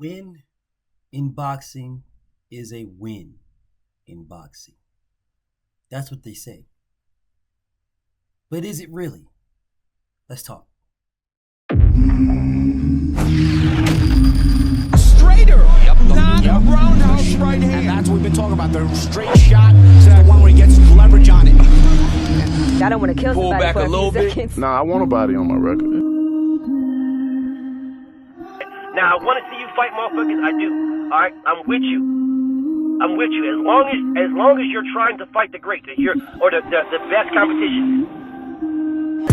win in boxing is a win in boxing. That's what they say. But is it really? Let's talk. Straighter, not a roundhouse right hand. And that's what we've been talking about. The straight shot is the one where he gets leverage on it. I don't want to kill Pull somebody back for a little few bit. seconds. Nah, I want a body on my record. Now, I want to see you fight motherfuckers. I do. All right, I'm with you. I'm with you. As long as you're trying to fight the great, the best competition.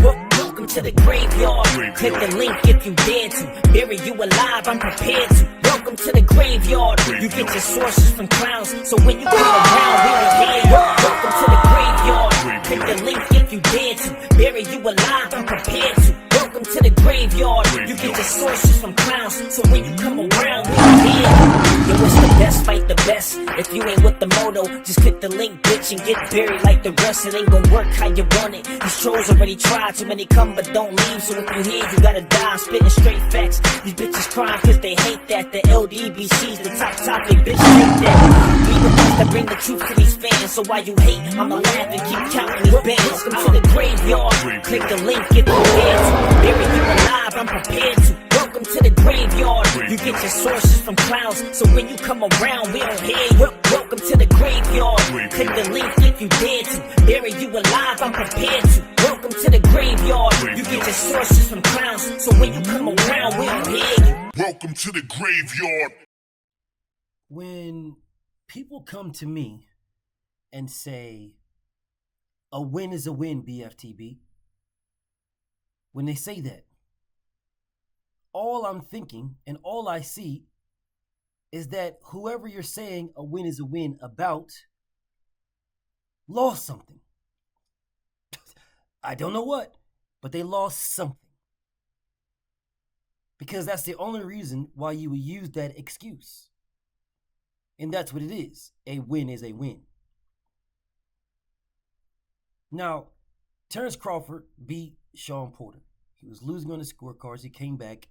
Welcome to the graveyard. Click the link if you dare to. Bury you alive, I'm prepared to. Welcome to the graveyard. You get your sources from clowns, so when you come around, we'll hear you. Welcome to the graveyard. Click the link if you dare to. Bury you alive, I'm prepared to. Welcome to the graveyard. You get your sources from clowns, so when you come around, we'll hear you. Yo, it's the best, fight the best. If you ain't with the moto, just click the link, bitch, and get buried like the rest. It ain't gonna work how you want it. These trolls already tried, too many come but don't leave. So if you here, you gotta die. I'm spitting straight facts. These bitches crying cause they hate that. The LDBC's the top topic, bitch, hate that. We the ones that bring the truth to these fans. So why you hate, I'ma laugh and keep counting these bands. Welcome to the graveyard. Click the link, get the dance. Bury you alive, I'm prepared to. Welcome to the graveyard. You get your sources from clowns, so when you come around, we don't hear you. Welcome to the graveyard. Click the link if you dare to. Bury you alive, I'm prepared to. Welcome to the graveyard. You get your sources from clowns, so when you come around, we don't hear you. Welcome to the graveyard. When people come to me and say, a win is a win, BFTB, when they say that, all I'm thinking and all I see is that whoever you're saying a win is a win about lost something. I don't know what, but they lost something. Because that's the only reason why you would use that excuse. And that's what it is. A win is a win. Now, Terrence Crawford beat Sean Porter. He was losing on the scorecards. He came back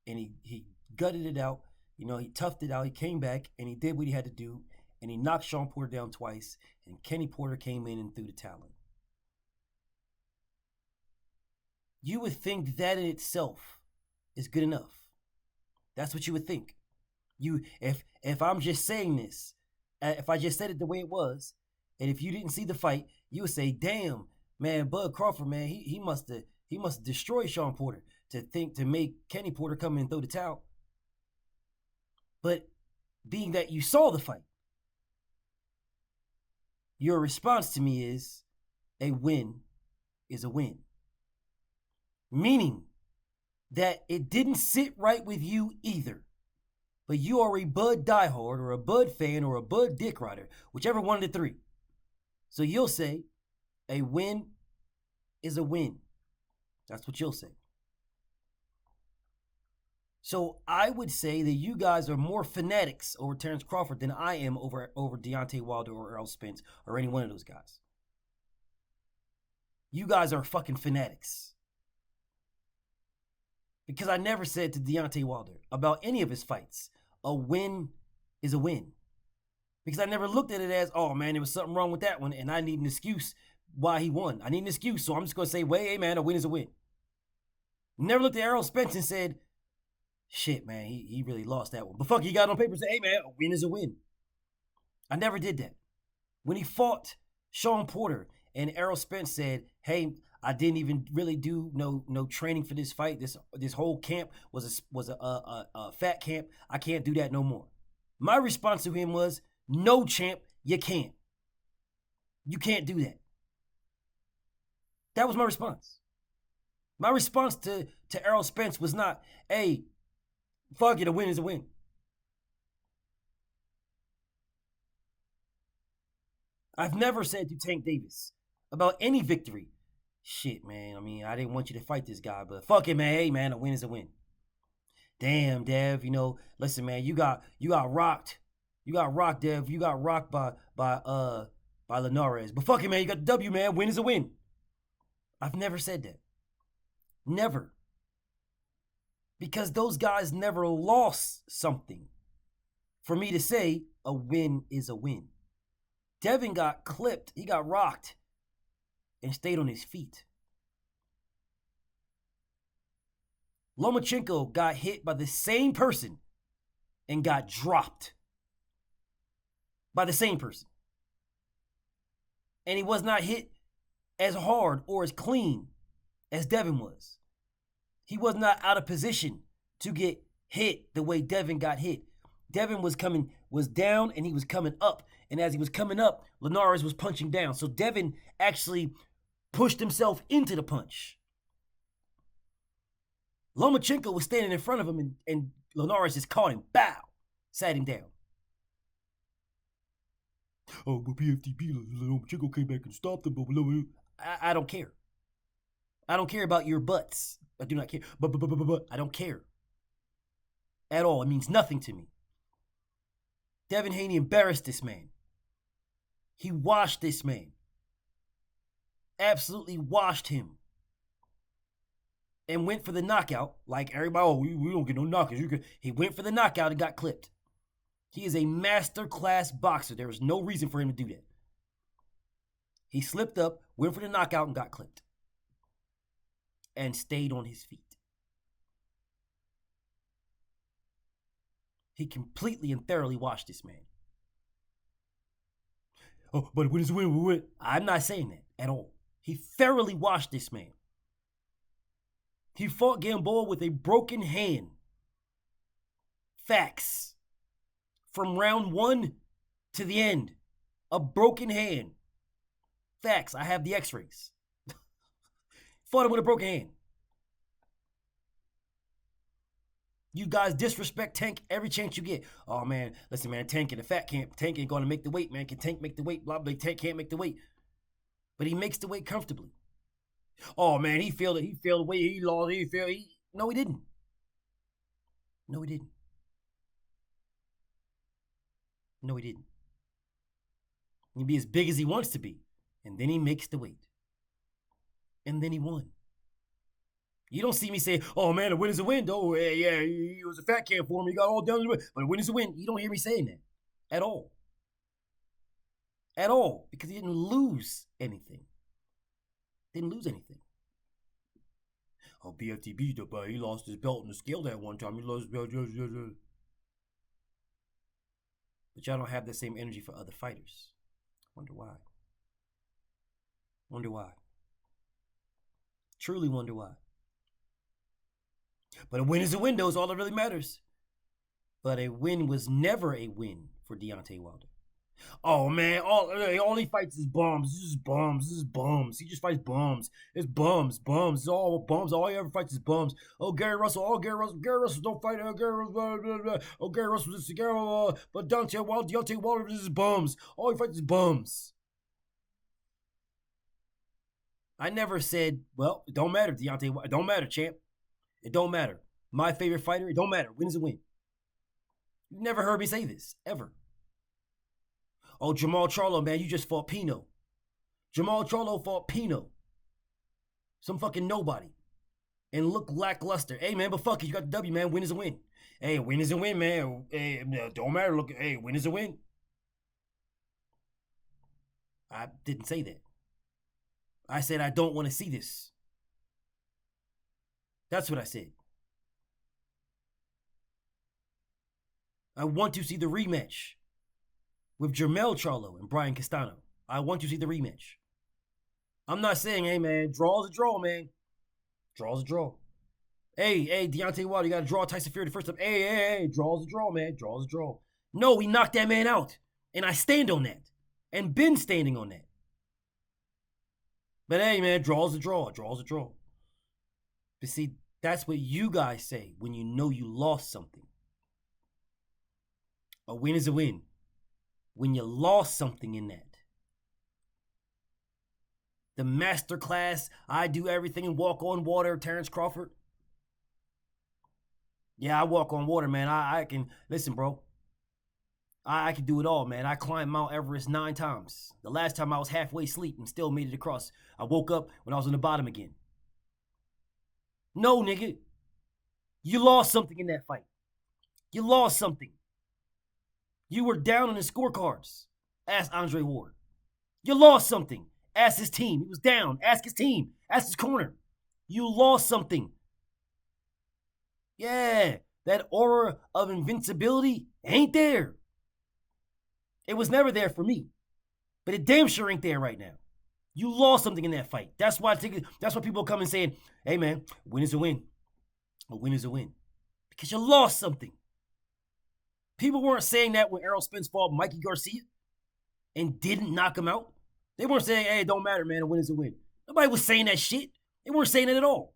and he gutted it out. You know, he toughed it out. He came back and he did what he had to do. And he knocked Sean Porter down twice. And Kenny Porter came in and threw the towel in. You would think that in itself is good enough. That's what you would think. If I'm just saying this, if I just said it the way it was, and if you didn't see the fight, you would say, "Damn, man, Bud Crawford, man, he must have destroyed Sean Porter to make Kenny Porter come in and throw the towel." But being that you saw the fight, your response to me is a win is a win. Meaning that it didn't sit right with you either. But you are a Bud diehard or a Bud fan or a Bud dick rider, whichever one of the three. So you'll say a win is a win. That's what you'll say. So I would say that you guys are more fanatics over Terrence Crawford than I am over Deontay Wilder or Errol Spence or any one of those guys. You guys are fucking fanatics. Because I never said to Deontay Wilder about any of his fights, a win is a win. Because I never looked at it as, oh man, there was something wrong with that one and I need an excuse why he won. I need an excuse, so I'm just going to say, hey man, a win is a win. Never looked at Errol Spence and said, shit man, he really lost that one. But fuck, he got it on paper and said, hey man, a win is a win. I never did that. When he fought Sean Porter and Errol Spence said, hey, I didn't even really do no training for this fight. This whole camp was a fat camp. I can't do that no more. My response to him was, no champ, you can't. You can't do that. That was my response. My response to Errol Spence was not, hey, fuck it, a win is a win. I've never said to Tank Davis about any victory, shit, man, I mean, I didn't want you to fight this guy, but fuck it, man, hey, man, a win is a win. Damn, Dev, listen, man, you got rocked. You got rocked, Dev. You got rocked by Linares. But fuck it, man, you got the W, man. Win is a win. I've never said that. Never. Because those guys never lost something for me to say a win is a win. Devin got clipped. He got rocked and stayed on his feet. Lomachenko got hit by the same person and got dropped by the same person. And he was not hit as hard or as clean as Devin was. He was not out of position to get hit the way Devin got hit. Devin was down and he was coming up. And as he was coming up, Linares was punching down. So Devin actually pushed himself into the punch. Lomachenko was standing in front of him and Linares just caught him. Bow! Sat him down. Oh, but PFTP, Lomachenko came back and stopped him. I don't care. I don't care about your butts. I do not care. But I don't care. At all. It means nothing to me. Devin Haney embarrassed this man. He washed this man. Absolutely washed him. And went for the knockout. Like everybody, oh, we don't get no knockouts. He went for the knockout and got clipped. He is a master-class boxer. There was no reason for him to do that. He slipped up, went for the knockout, and got clipped. And stayed on his feet. He completely and thoroughly washed this man. Oh, but when it's a win, we win. I'm not saying that at all. He thoroughly washed this man. He fought Gamboa with a broken hand. Facts. From round 1 to the end. A broken hand. Facts. I have the x-rays. Fought him with a broken hand. You guys disrespect Tank every chance you get. Oh, man, listen, man, Tank and the fat can't. Tank ain't going to make the weight, man. Can Tank make the weight? Blah, blah, Tank can't make the weight. But he makes the weight comfortably. Oh, man, he failed it. He failed the weight. He lost. No, he didn't. No, he didn't. No, he didn't. He can be as big as he wants to be. And then he makes the weight. And then he won. You don't see me say, oh, man, a win is a win. Oh, yeah, he was a fat can for him. He got all down to it. But a win is a win. You don't hear me saying that. At all. At all. Because he didn't lose anything. Didn't lose anything. Oh, BFTB, but he lost his belt in the scale that one time. He lost his belt. But y'all don't have the same energy for other fighters. Wonder why. Wonder why. Truly wonder why. But a win is a win, though, is all that really matters. But a win was never a win for Deontay Wilder. Oh, man, all he fights is bums. This is bums. This is bums. He just fights bums. It's bums. It's all bums. All he ever fights is bums. Oh, Gary Russell. Gary Russell don't fight. Gary Russell. Blah, blah, blah. Oh, Gary Russell is a but Deontay Wilder, this is bums. All he fights is bums. I never said, well, it don't matter, Deontay Wilder. It don't matter, champ. It don't matter. My favorite fighter, it don't matter. Win is a win. You've never heard me say this, ever. Oh, Jamal Charlo, man, you just fought Pino. Jamal Charlo fought Pino. Some fucking nobody. And look lackluster. Hey, man, but fuck it, you got the W, man. Win is a win. Hey, win is a win, man. Hey, don't matter. Look, hey, win is a win. I didn't say that. I said I don't want to see this. That's what I said. I want to see the rematch with Jermell Charlo and Brian Castano. I want to see the rematch. I'm not saying, hey, man, draw is a draw, man. Draw is a draw. Hey, Deontay Wilder, you got to draw Tyson Fury the first time. Hey, draw is a draw, man. Draw is a draw. No, we knocked that man out. And I stand on that. And been standing on that. But hey, man, draw is a draw. Draw is a draw. But see, that's what you guys say when you know you lost something. A win is a win. When you lost something in that. The masterclass, I do everything and walk on water, Terrence Crawford. Yeah, I walk on water, man. I can, listen, bro. I can do it all, man. I climbed Mount Everest 9 times. The last time I was halfway asleep and still made it across. I woke up when I was on the bottom again. No, nigga. You lost something in that fight. You lost something. You were down on the scorecards. Ask Andre Ward. You lost something. Ask his team. He was down. Ask his team. Ask his corner. You lost something. Yeah, that aura of invincibility ain't there. It was never there for me. But it damn sure ain't there right now. You lost something in that fight. That's why people come and saying, hey man, win is a win. A win is a win. Because you lost something. People weren't saying that when Errol Spence fought Mikey Garcia and didn't knock him out. They weren't saying, hey, it don't matter, man, a win is a win. Nobody was saying that shit. They weren't saying it at all.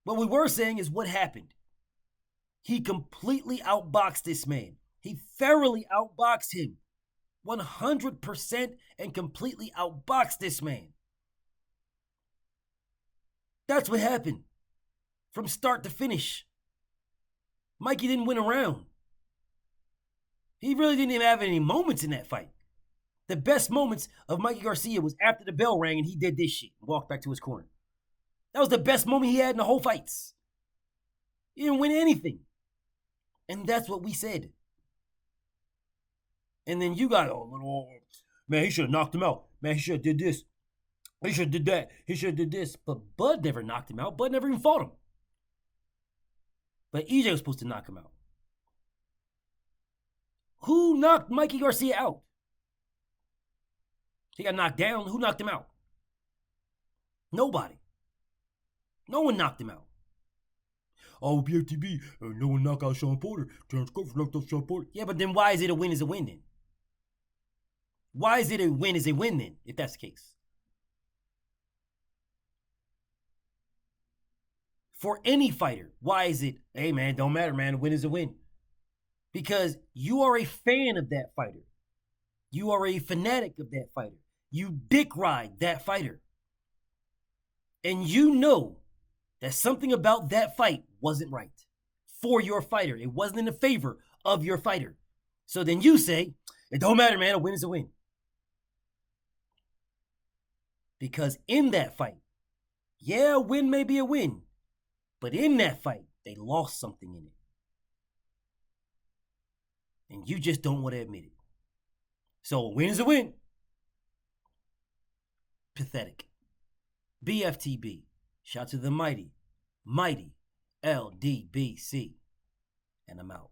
What we were saying is what happened. He completely outboxed this man. He thoroughly outboxed him. 100% and completely outboxed this man. That's what happened. From start to finish. Mikey didn't win a round. He really didn't even have any moments in that fight. The best moments of Mikey Garcia was after the bell rang and he did this shit and walked back to his corner. That was the best moment he had in the whole fights. He didn't win anything. And that's what we said. And then you got, man, he should have knocked him out. Man, he should have did this. He should have did that. He should have did this. But Bud never knocked him out. Bud never even fought him. But EJ was supposed to knock him out. Who knocked Mikey Garcia out? He got knocked down. Who knocked him out? Nobody. No one knocked him out. Oh, BFTB, no one knocked out Sean Porter. Terrence Crawford knocked out Sean Porter. Yeah, but then why is it a win is a win then? Why is it a win is a win then, if that's the case? For any fighter, why is it, hey man, don't matter, man, a win is a win? Because you are a fan of that fighter. You are a fanatic of that fighter. You dick ride that fighter. And you know that something about that fight wasn't right for your fighter. It wasn't in the favor of your fighter. So then you say, it don't matter, man, a win is a win. Because in that fight, yeah, a win may be a win, but in that fight, they lost something in it. And you just don't want to admit it. So a win is a win. Pathetic. BFTB. Shout to the mighty LDBC. And I'm out.